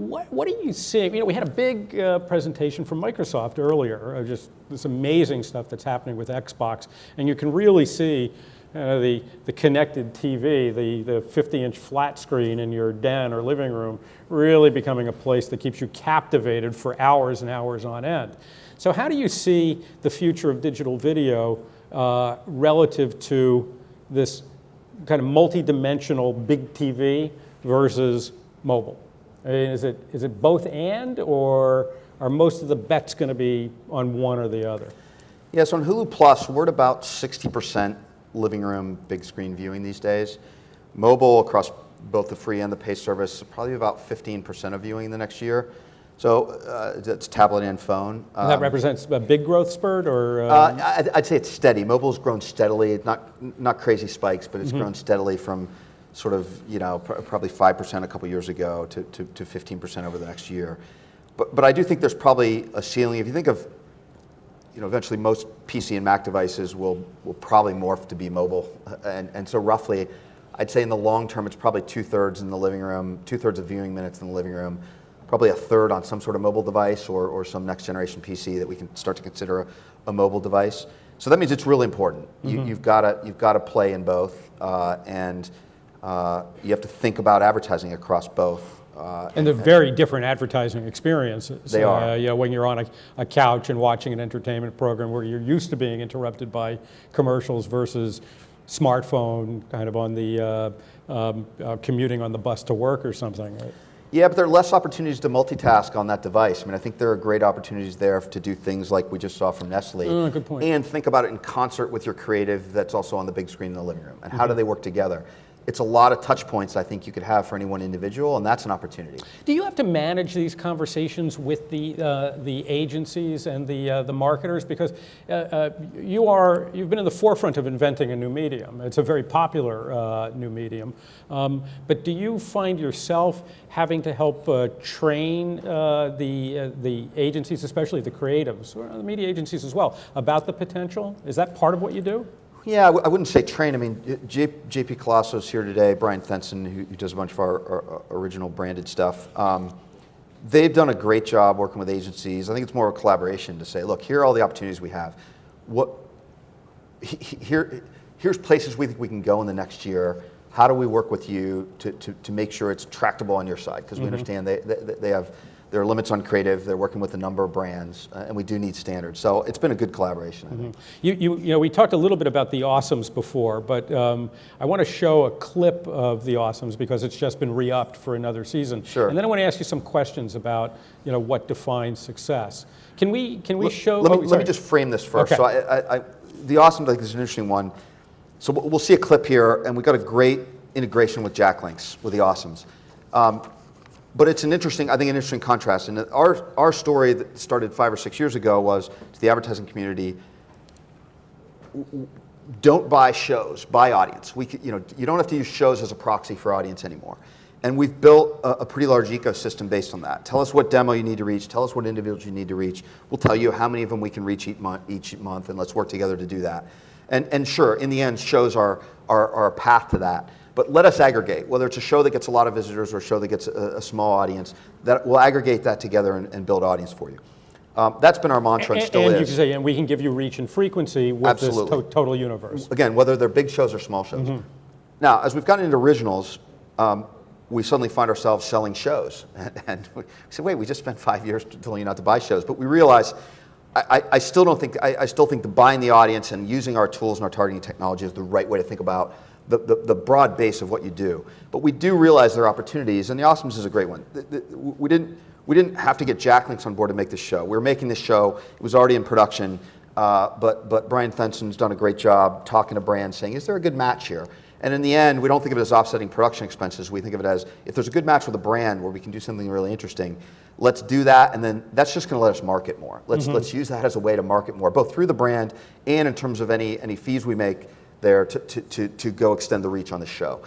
What are you seeing? We had a big presentation from Microsoft earlier, just this amazing stuff that's happening with Xbox, and you can really see the connected TV, the 50-inch flat screen in your den or living room, really becoming a place that keeps you captivated for hours and hours on end. So how do you see the future of digital video relative to this kind of multi-dimensional big TV versus mobile? I mean, is it both and, or are most of the bets going to be on one or the other? Yeah, so on Hulu Plus, we're at about 60% living room big screen viewing these days. Mobile across both the free and the pay service, probably about 15% of viewing in the next year. So that's tablet and phone. That represents a big growth spurt, or? I'd say it's steady. Mobile's grown steadily, not crazy spikes, but it's grown steadily from sort of, probably 5% a couple years ago to 15% over the next year. But I do think there's probably a ceiling. If you think of, eventually most PC and Mac devices will probably morph to be mobile. And so roughly, I'd say in the long term, it's probably 2/3 in the living room, 2/3 of viewing minutes in the living room, probably 1/3 on some sort of mobile device or some next generation PC that we can start to consider a mobile device. So that means it's really important. You've got to play in both, and you have to think about advertising across both. And they're very different advertising experiences. They are. When you're on a couch and watching an entertainment program where you're used to being interrupted by commercials versus smartphone kind of on the commuting on the bus to work or something. Right? Yeah, but there are less opportunities to multitask on that device. I mean, I think there are great opportunities there to do things like we just saw from Nestle. Good point. And think about it in concert with your creative that's also on the big screen in the living room. And how do they work together? It's a lot of touch points I think you could have for any one individual, and that's an opportunity. Do you have to manage these conversations with the agencies and the marketers? Because you've been in the forefront of inventing a new medium. It's a very popular new medium. But do you find yourself having to help train the agencies, especially the creatives, or the media agencies as well, about the potential? Is that part of what you do? Yeah, I wouldn't say train. I mean, JP Colosso's here today, Brian Thenson, who does a bunch of our original branded stuff. They've done a great job working with agencies. I think it's more of a collaboration to say, look, here are all the opportunities we have. Here's places we think we can go in the next year. How do we work with you to make sure it's tractable on your side? Because we understand there are limits on creative. They're working with a number of brands, and we do need standards. So it's been a good collaboration, I think. We talked a little bit about the Awesomes before, but I want to show a clip of the Awesomes because it's just been re-upped for another season. Sure. And then I want to ask you some questions about what defines success. Can we show? Let me just frame this first. Okay. So the Awesomes, I think, is an interesting one. So we'll see a clip here, and we've got a great integration with Jacklinks with the Awesomes. But it's an interesting contrast. And our story that started 5 or 6 years ago was to the advertising community: don't buy shows, buy audience. You don't have to use shows as a proxy for audience anymore. And we've built a pretty large ecosystem based on that. Tell us what demo you need to reach. Tell us what individuals you need to reach. We'll tell you how many of them we can reach each month, and let's work together to do that. And sure, in the end, shows are a path to that. But let us aggregate, whether it's a show that gets a lot of visitors or a show that gets a small audience, that we'll aggregate that together and build audience for you. That's been our mantra and still is. You can say, and we can give you reach and frequency with Absolutely. This total universe. Again, whether they're big shows or small shows. Now, as we've gotten into originals, we suddenly find ourselves selling shows. And we say, wait, we just spent 5 years telling you not to buy shows. But we realize, I still think the buying the audience and using our tools and our targeting technology is the right way to think about the broad base of what you do. But we do realize there are opportunities, and the Awesomes is a great one. We didn't have to get Jacklinks on board to make this show. We were making this show. It was already in production, but Brian Thenson's done a great job talking to brands, saying, is there a good match here? And in the end, we don't think of it as offsetting production expenses. We think of it as, if there's a good match with a brand where we can do something really interesting, let's do that, and then that's just going to let us market more. Let's use that as a way to market more, both through the brand and in terms of any fees we make there to go extend the reach on the show.